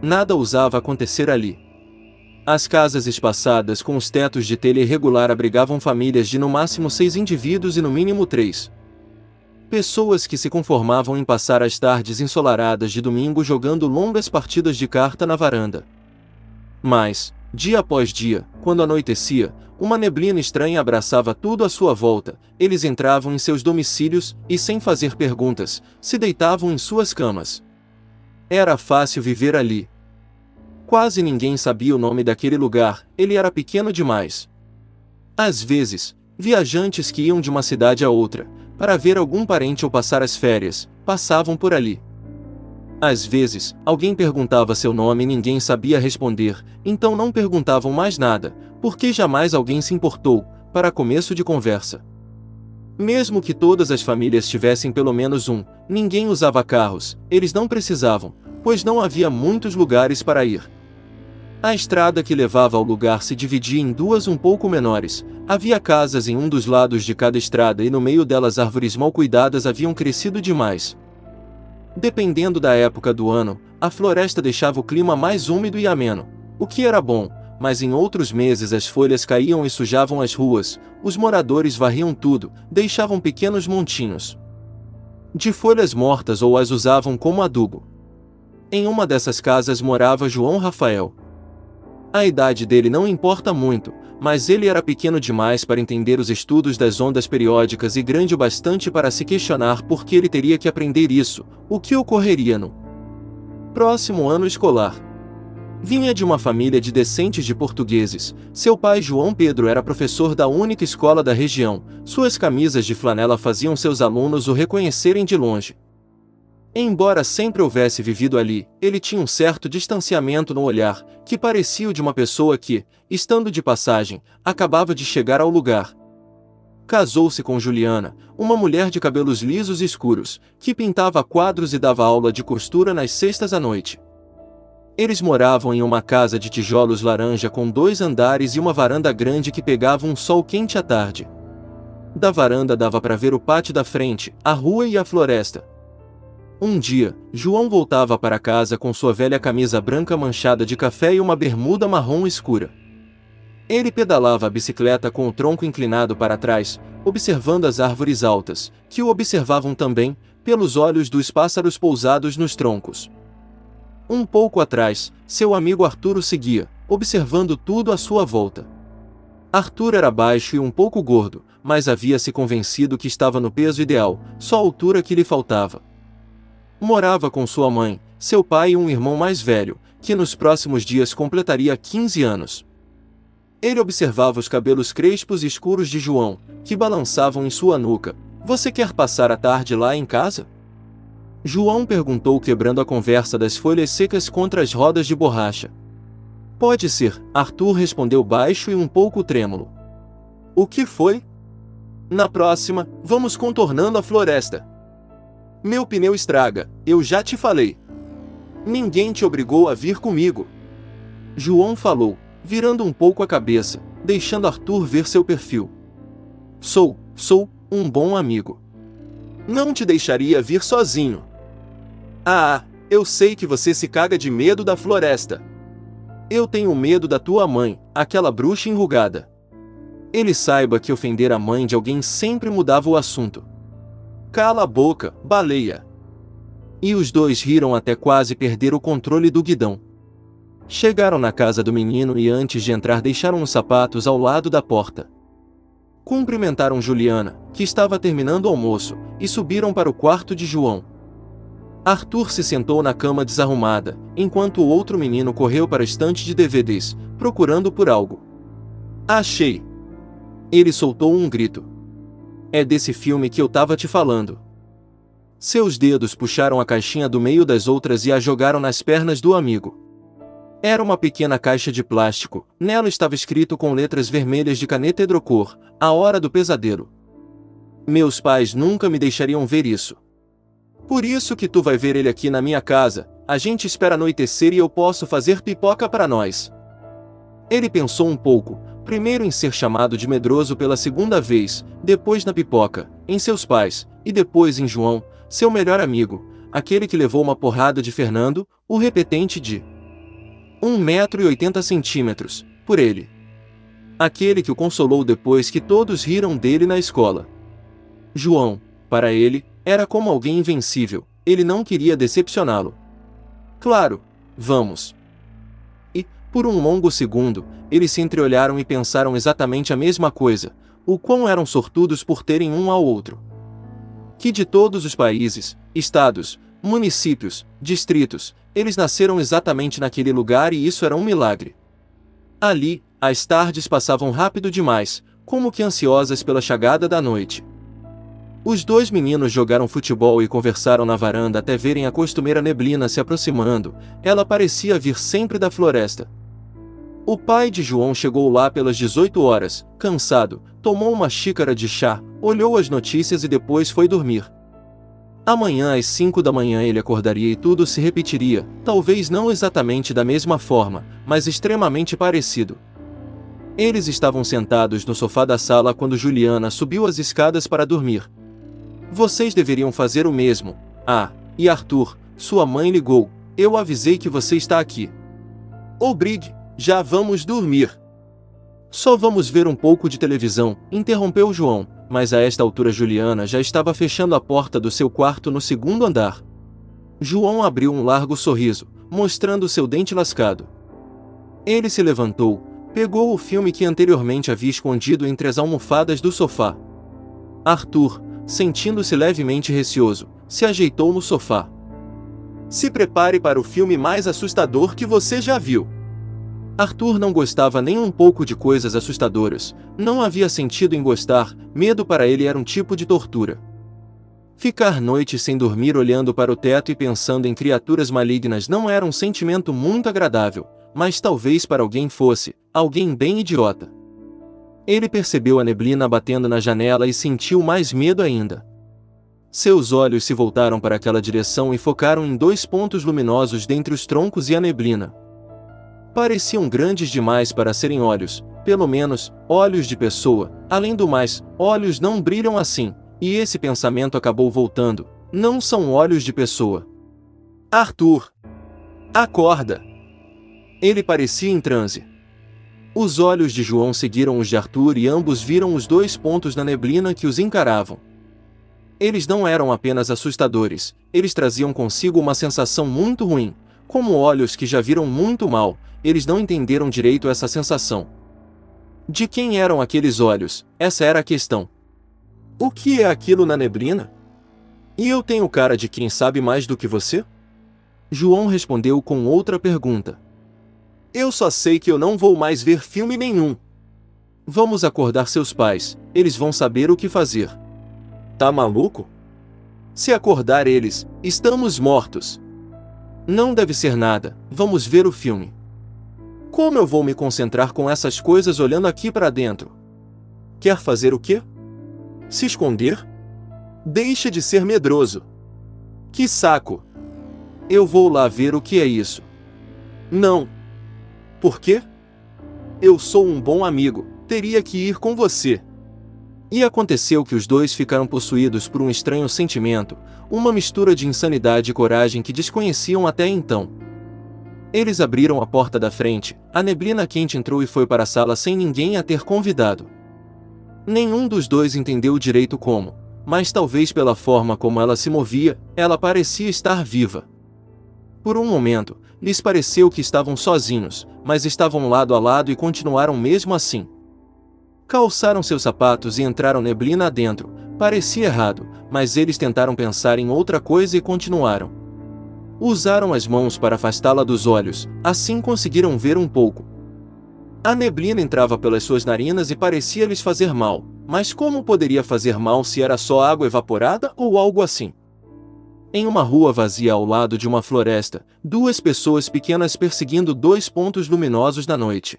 Nada ousava acontecer ali. As casas espaçadas com os tetos de telha irregular abrigavam famílias de no máximo 6 indivíduos e no mínimo 3. Pessoas que se conformavam em passar as tardes ensolaradas de domingo jogando longas partidas de carta na varanda. Mas, dia após dia, quando anoitecia, uma neblina estranha abraçava tudo à sua volta, eles entravam em seus domicílios e, sem fazer perguntas, se deitavam em suas camas. Era fácil viver ali. Quase ninguém sabia o nome daquele lugar, ele era pequeno demais. Às vezes, viajantes que iam de uma cidade a outra, para ver algum parente ou passar as férias, passavam por ali. Às vezes, alguém perguntava seu nome e ninguém sabia responder, então não perguntavam mais nada, porque jamais alguém se importou, para começo de conversa. Mesmo que todas as famílias tivessem pelo menos um, ninguém usava carros, eles não precisavam, pois não havia muitos lugares para ir. A estrada que levava ao lugar se dividia em duas um pouco menores, havia casas em um dos lados de cada estrada e no meio delas árvores mal cuidadas haviam crescido demais. Dependendo da época do ano, a floresta deixava o clima mais úmido e ameno, o que era bom, mas em outros meses as folhas caíam e sujavam as ruas, os moradores varriam tudo, deixavam pequenos montinhos de folhas mortas ou as usavam como adubo. Em uma dessas casas morava João Rafael. A idade dele não importa muito, mas ele era pequeno demais para entender os estudos das ondas periódicas e grande o bastante para se questionar por que ele teria que aprender isso, o que ocorreria no próximo ano escolar. Vinha de uma família de descendentes de portugueses, seu pai João Pedro era professor da única escola da região, suas camisas de flanela faziam seus alunos o reconhecerem de longe. Embora sempre houvesse vivido ali, ele tinha um certo distanciamento no olhar, que parecia o de uma pessoa que, estando de passagem, acabava de chegar ao lugar. Casou-se com Juliana, uma mulher de cabelos lisos e escuros, que pintava quadros e dava aula de costura nas sextas à noite. Eles moravam em uma casa de tijolos laranja com 2 andares e uma varanda grande que pegava um sol quente à tarde. Da varanda dava para ver o pátio da frente, a rua e a floresta. Um dia, João voltava para casa com sua velha camisa branca manchada de café e uma bermuda marrom escura. Ele pedalava a bicicleta com o tronco inclinado para trás, observando as árvores altas, que o observavam também, pelos olhos dos pássaros pousados nos troncos. Um pouco atrás, seu amigo Arthur o seguia, observando tudo à sua volta. Arthur era baixo e um pouco gordo, mas havia se convencido que estava no peso ideal, só a altura que lhe faltava. Morava com sua mãe, seu pai e um irmão mais velho, que nos próximos dias completaria 15 anos. Ele observava os cabelos crespos e escuros de João, que balançavam em sua nuca. "Você quer passar a tarde lá em casa?" João perguntou, quebrando a conversa das folhas secas contra as rodas de borracha. "Pode ser", Arthur respondeu baixo e um pouco trêmulo. "O que foi?" "Na próxima, vamos contornando a floresta. Meu pneu estraga, eu já te falei. Ninguém te obrigou a vir comigo." João falou, virando um pouco a cabeça, deixando Arthur ver seu perfil. Sou um bom amigo. Não te deixaria vir sozinho." "Ah, eu sei que você se caga de medo da floresta." "Eu tenho medo da tua mãe, aquela bruxa enrugada." Ele saiba que ofender a mãe de alguém sempre mudava o assunto. "Cala a boca, baleia." E os dois riram até quase perder o controle do guidão. Chegaram na casa do menino e antes de entrar deixaram os sapatos ao lado da porta. Cumprimentaram Juliana, que estava terminando o almoço, e subiram para o quarto de João. Arthur se sentou na cama desarrumada, enquanto o outro menino correu para a estante de DVDs, procurando por algo. "Achei!" Ele soltou um grito. "É desse filme que eu tava te falando." Seus dedos puxaram a caixinha do meio das outras e a jogaram nas pernas do amigo. Era uma pequena caixa de plástico, nela estava escrito com letras vermelhas de caneta hidrocor, "A Hora do Pesadelo." "Meus pais nunca me deixariam ver isso. Por isso que tu vai ver ele aqui na minha casa, a gente espera anoitecer e eu posso fazer pipoca para nós." Ele pensou um pouco, primeiro em ser chamado de medroso pela segunda vez, depois na pipoca, em seus pais, e depois em João, seu melhor amigo, aquele que levou uma porrada de Fernando, o repetente de 1,80 m, por ele. Aquele que o consolou depois que todos riram dele na escola. João, para ele, era como alguém invencível, ele não queria decepcioná-lo. Claro, vamos. E, por um longo segundo, eles se entreolharam e pensaram exatamente a mesma coisa, o quão eram sortudos por terem um ao outro. Que de todos os países, estados, municípios, distritos, eles nasceram exatamente naquele lugar e isso era um milagre. Ali, as tardes passavam rápido demais, como que ansiosas pela chegada da noite. Os dois meninos jogaram futebol e conversaram na varanda até verem a costumeira neblina se aproximando, ela parecia vir sempre da floresta. O pai de João chegou lá pelas 18 horas, cansado, tomou uma xícara de chá, olhou as notícias e depois foi dormir. Amanhã às 5 da manhã ele acordaria e tudo se repetiria, talvez não exatamente da mesma forma, mas extremamente parecido. Eles estavam sentados no sofá da sala quando Juliana subiu as escadas para dormir. Vocês deveriam fazer o mesmo. Ah, e Arthur, sua mãe ligou, eu avisei que você está aqui. Obrigue, já vamos dormir. Só vamos ver um pouco de televisão, interrompeu João, mas a esta altura Juliana já estava fechando a porta do seu quarto no segundo andar. João abriu um largo sorriso, mostrando seu dente lascado. Ele se levantou, pegou o filme que anteriormente havia escondido entre as almofadas do sofá. Arthur, sentindo-se levemente receoso, se ajeitou no sofá. Se prepare para o filme mais assustador que você já viu. Arthur não gostava nem um pouco de coisas assustadoras, não havia sentido em gostar, medo para ele era um tipo de tortura. Ficar noites sem dormir olhando para o teto e pensando em criaturas malignas não era um sentimento muito agradável, mas talvez para alguém fosse, alguém bem idiota. Ele percebeu a neblina batendo na janela e sentiu mais medo ainda. Seus olhos se voltaram para aquela direção e focaram em dois pontos luminosos dentre os troncos e a neblina. Pareciam grandes demais para serem olhos, pelo menos, olhos de pessoa, além do mais, olhos não brilham assim, e esse pensamento acabou voltando, não são olhos de pessoa. Arthur! Acorda! Ele parecia em transe. Os olhos de João seguiram os de Arthur e ambos viram os dois pontos na neblina que os encaravam. Eles não eram apenas assustadores, eles traziam consigo uma sensação muito ruim, como olhos que já viram muito mal, eles não entenderam direito essa sensação. De quem eram aqueles olhos? Essa era a questão. O que é aquilo na neblina? E eu tenho cara de quem sabe mais do que você? João respondeu com outra pergunta. Eu só sei que eu não vou mais ver filme nenhum. Vamos acordar seus pais, eles vão saber o que fazer. Tá maluco? Se acordar eles, estamos mortos. Não deve ser nada, vamos ver o filme. Como eu vou me concentrar com essas coisas olhando aqui para dentro? Quer fazer o quê? Se esconder? Deixa de ser medroso. Que saco! Eu vou lá ver o que é isso. Não. Por quê? Eu sou um bom amigo, teria que ir com você. E aconteceu que os dois ficaram possuídos por um estranho sentimento, uma mistura de insanidade e coragem que desconheciam até então. Eles abriram a porta da frente, a neblina quente entrou e foi para a sala sem ninguém a ter convidado. Nenhum dos dois entendeu direito como, mas talvez pela forma como ela se movia, ela parecia estar viva. Por um momento, lhes pareceu que estavam sozinhos, mas estavam lado a lado e continuaram mesmo assim. Calçaram seus sapatos e entraram neblina adentro, parecia errado, mas eles tentaram pensar em outra coisa e continuaram. Usaram as mãos para afastá-la dos olhos, assim conseguiram ver um pouco. A neblina entrava pelas suas narinas e parecia lhes fazer mal, mas como poderia fazer mal se era só água evaporada ou algo assim? Em uma rua vazia ao lado de uma floresta, duas pessoas pequenas perseguindo dois pontos luminosos na noite.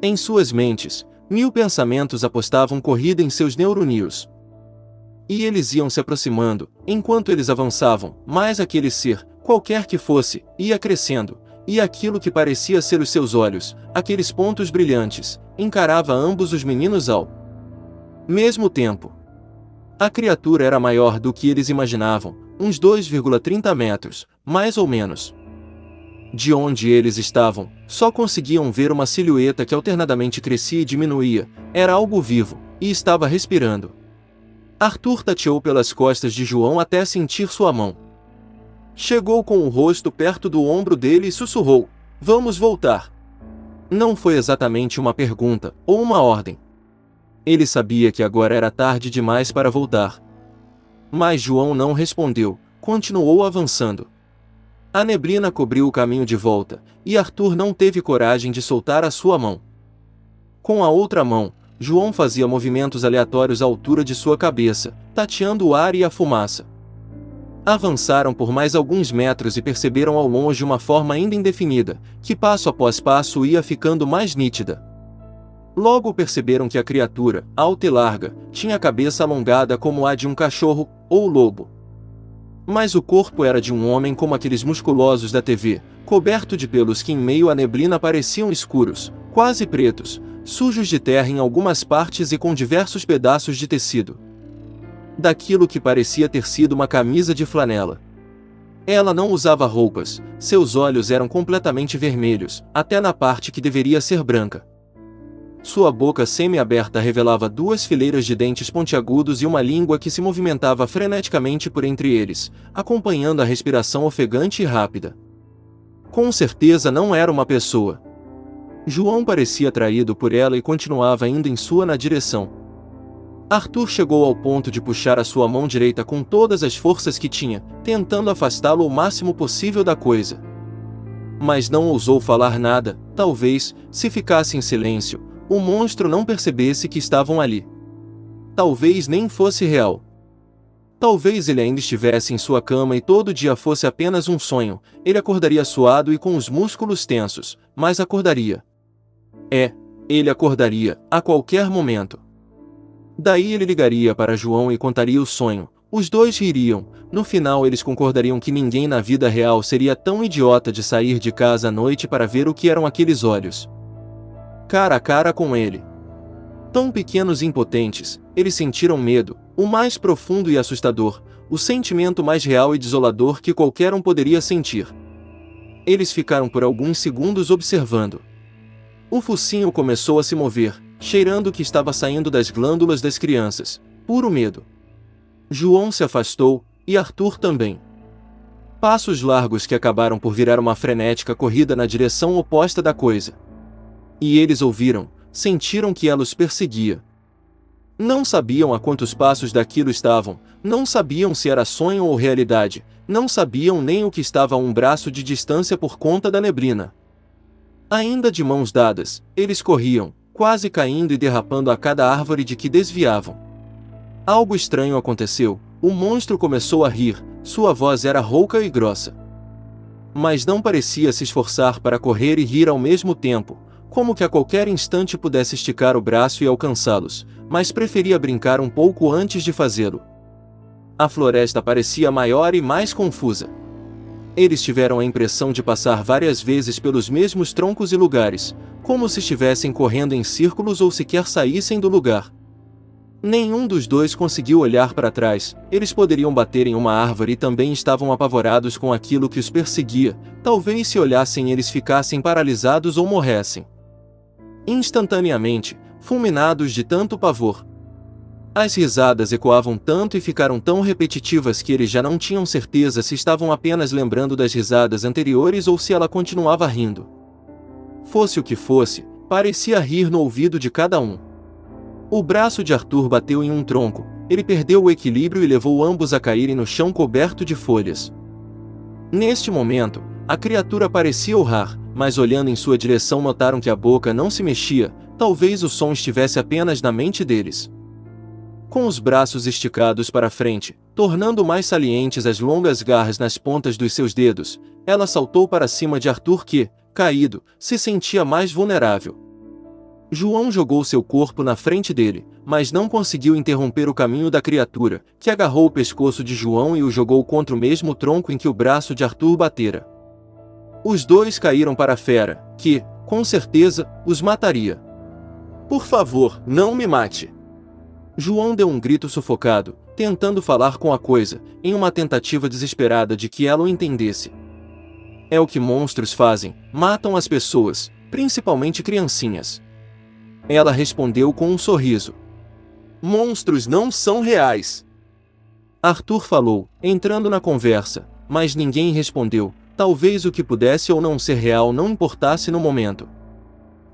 Em suas mentes, 1000 pensamentos apostavam corrida em seus neurônios. E eles iam se aproximando, enquanto eles avançavam, mais aquele ser, qualquer que fosse, ia crescendo, e aquilo que parecia ser os seus olhos, aqueles pontos brilhantes, encarava ambos os meninos ao mesmo tempo. A criatura era maior do que eles imaginavam, uns 2,30 metros, mais ou menos. De onde eles estavam, só conseguiam ver uma silhueta que alternadamente crescia e diminuía. Era algo vivo, e estava respirando. Arthur tateou pelas costas de João até sentir sua mão. Chegou com o rosto perto do ombro dele e sussurrou: "Vamos voltar." Não foi exatamente uma pergunta, ou uma ordem. Ele sabia que agora era tarde demais para voltar. Mas João não respondeu, continuou avançando. A neblina cobriu o caminho de volta, e Arthur não teve coragem de soltar a sua mão. Com a outra mão, João fazia movimentos aleatórios à altura de sua cabeça, tateando o ar e a fumaça. Avançaram por mais alguns metros e perceberam ao longe uma forma ainda indefinida, que passo após passo ia ficando mais nítida. Logo perceberam que a criatura, alta e larga, tinha a cabeça alongada como a de um cachorro, ou lobo. Mas o corpo era de um homem como aqueles musculosos da TV, coberto de pelos que em meio à neblina pareciam escuros, quase pretos, sujos de terra em algumas partes e com diversos pedaços de tecido. Daquilo que parecia ter sido uma camisa de flanela. Ela não usava roupas, seus olhos eram completamente vermelhos, até na parte que deveria ser branca. Sua boca semi-aberta revelava duas fileiras de dentes pontiagudos e uma língua que se movimentava freneticamente por entre eles, acompanhando a respiração ofegante e rápida. Com certeza não era uma pessoa. João parecia atraído por ela e continuava indo em sua direção. Arthur chegou ao ponto de puxar a sua mão direita com todas as forças que tinha, tentando afastá-lo o máximo possível da coisa. Mas não ousou falar nada, talvez, se ficasse em silêncio, o monstro não percebesse que estavam ali. Talvez nem fosse real. Talvez ele ainda estivesse em sua cama e todo dia fosse apenas um sonho. Ele acordaria suado e com os músculos tensos, mas acordaria. Ele acordaria, a qualquer momento. Daí ele ligaria para João e contaria o sonho. Os dois ririam. No final eles concordariam que ninguém na vida real seria tão idiota de sair de casa à noite para ver o que eram aqueles olhos. Cara a cara com ele. Tão pequenos e impotentes, eles sentiram medo, o mais profundo e assustador, o sentimento mais real e desolador que qualquer um poderia sentir. Eles ficaram por alguns segundos observando. O focinho começou a se mover, cheirando o que estava saindo das glândulas das crianças, puro medo. João se afastou, e Arthur também. Passos largos que acabaram por virar uma frenética corrida na direção oposta da coisa. E eles ouviram, sentiram que ela os perseguia. Não sabiam a quantos passos daquilo estavam, não sabiam se era sonho ou realidade, não sabiam nem o que estava a um braço de distância por conta da neblina. Ainda de mãos dadas, eles corriam, quase caindo e derrapando a cada árvore de que desviavam. Algo estranho aconteceu, o monstro começou a rir, sua voz era rouca e grossa. Mas não parecia se esforçar para correr e rir ao mesmo tempo, como que a qualquer instante pudesse esticar o braço e alcançá-los, mas preferia brincar um pouco antes de fazê-lo. A floresta parecia maior e mais confusa. Eles tiveram a impressão de passar várias vezes pelos mesmos troncos e lugares, como se estivessem correndo em círculos ou sequer saíssem do lugar. Nenhum dos dois conseguiu olhar para trás, eles poderiam bater em uma árvore e também estavam apavorados com aquilo que os perseguia, talvez se olhassem eles ficassem paralisados ou morressem. Instantaneamente, fulminados de tanto pavor. As risadas ecoavam tanto e ficaram tão repetitivas que eles já não tinham certeza se estavam apenas lembrando das risadas anteriores ou se ela continuava rindo. Fosse o que fosse, parecia rir no ouvido de cada um. O braço de Arthur bateu em um tronco, ele perdeu o equilíbrio e levou ambos a caírem no chão coberto de folhas. Neste momento, a criatura parecia urrar, mas olhando em sua direção notaram que a boca não se mexia, talvez o som estivesse apenas na mente deles. Com os braços esticados para frente, tornando mais salientes as longas garras nas pontas dos seus dedos, ela saltou para cima de Arthur que, caído, se sentia mais vulnerável. João jogou seu corpo na frente dele, mas não conseguiu interromper o caminho da criatura, que agarrou o pescoço de João e o jogou contra o mesmo tronco em que o braço de Arthur batera. Os dois caíram para a fera, que, com certeza, os mataria. "Por favor, não me mate!" João deu um grito sufocado, tentando falar com a coisa, em uma tentativa desesperada de que ela o entendesse. É o que monstros fazem, matam as pessoas, principalmente criancinhas. Ela respondeu com um sorriso. Monstros não são reais. Arthur falou, entrando na conversa, mas ninguém respondeu. Talvez o que pudesse ou não ser real não importasse no momento.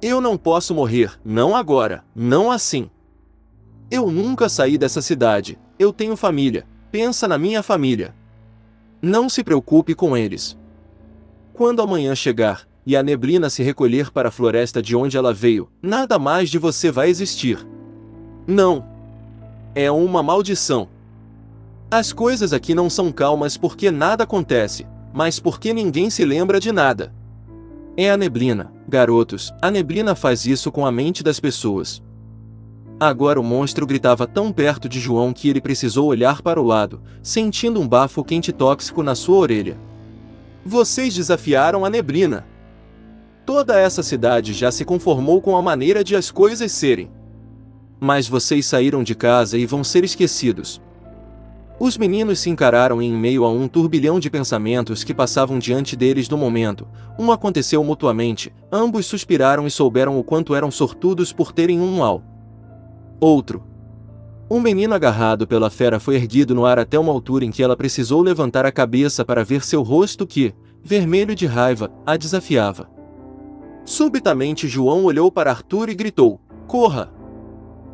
Eu não posso morrer, não agora, não assim. Eu nunca saí dessa cidade, eu tenho família, pensa na minha família. Não se preocupe com eles. Quando amanhã chegar, e a neblina se recolher para a floresta de onde ela veio, nada mais de você vai existir. Não. É uma maldição. As coisas aqui não são calmas porque nada acontece, mas porque ninguém se lembra de nada. É a neblina, garotos, a neblina faz isso com a mente das pessoas. Agora o monstro gritava tão perto de João que ele precisou olhar para o lado, sentindo um bafo quente tóxico na sua orelha. Vocês desafiaram a neblina. Toda essa cidade já se conformou com a maneira de as coisas serem. Mas vocês saíram de casa e vão ser esquecidos. Os meninos se encararam em meio a um turbilhão de pensamentos que passavam diante deles no momento. Um aconteceu mutuamente, ambos suspiraram e souberam o quanto eram sortudos por terem um mal. Outro. Um menino agarrado pela fera foi erguido no ar até uma altura em que ela precisou levantar a cabeça para ver seu rosto que, vermelho de raiva, a desafiava. Subitamente João olhou para Arthur e gritou, corra!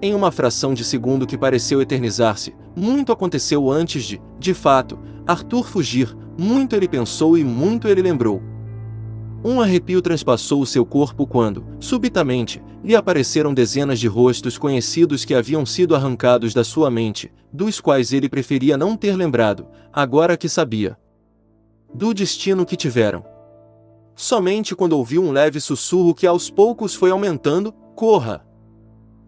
Em uma fração de segundo que pareceu eternizar-se, muito aconteceu antes de fato, Arthur fugir, muito ele pensou e muito ele lembrou. Um arrepio transpassou o seu corpo quando, subitamente, lhe apareceram dezenas de rostos conhecidos que haviam sido arrancados da sua mente, dos quais ele preferia não ter lembrado, agora que sabia do destino que tiveram. Somente quando ouviu um leve sussurro que aos poucos foi aumentando, corra!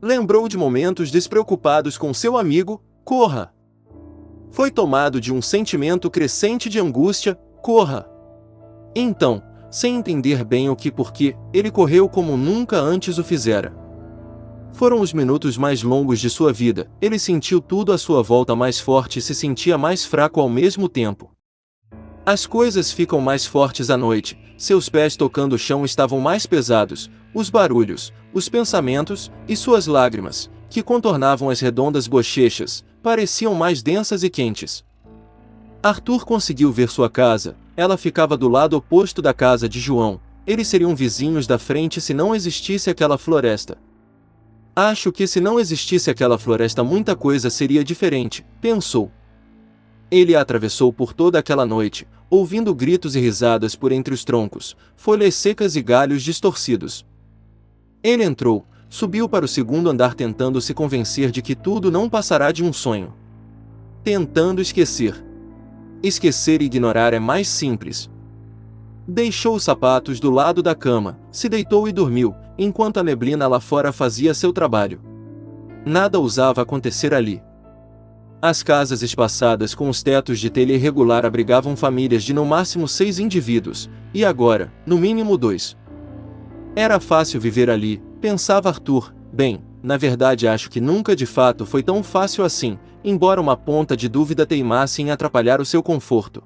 Lembrou de momentos despreocupados com seu amigo, corra! Foi tomado de um sentimento crescente de angústia, corra! Então, sem entender bem o que e porquê, ele correu como nunca antes o fizera. Foram os minutos mais longos de sua vida, ele sentiu tudo à sua volta mais forte e se sentia mais fraco ao mesmo tempo. As coisas ficam mais fortes à noite, seus pés tocando o chão estavam mais pesados, os barulhos, os pensamentos e suas lágrimas, que contornavam as redondas bochechas, pareciam mais densas e quentes. Arthur conseguiu ver sua casa, ela ficava do lado oposto da casa de João, eles seriam vizinhos da frente se não existisse aquela floresta. Acho que se não existisse aquela floresta muita coisa seria diferente, pensou. Ele a atravessou por toda aquela noite, ouvindo gritos e risadas por entre os troncos, folhas secas e galhos distorcidos. Ele entrou, subiu para o segundo andar tentando se convencer de que tudo não passará de um sonho. Tentando esquecer. Esquecer e ignorar é mais simples. Deixou os sapatos do lado da cama, se deitou e dormiu, enquanto a neblina lá fora fazia seu trabalho. Nada ousava acontecer ali. As casas espaçadas com os tetos de telha irregular abrigavam famílias de no máximo 6 indivíduos, e agora, no mínimo 2. Era fácil viver ali, pensava Arthur. Bem, na verdade acho que nunca de fato foi tão fácil assim, embora uma ponta de dúvida teimasse em atrapalhar o seu conforto.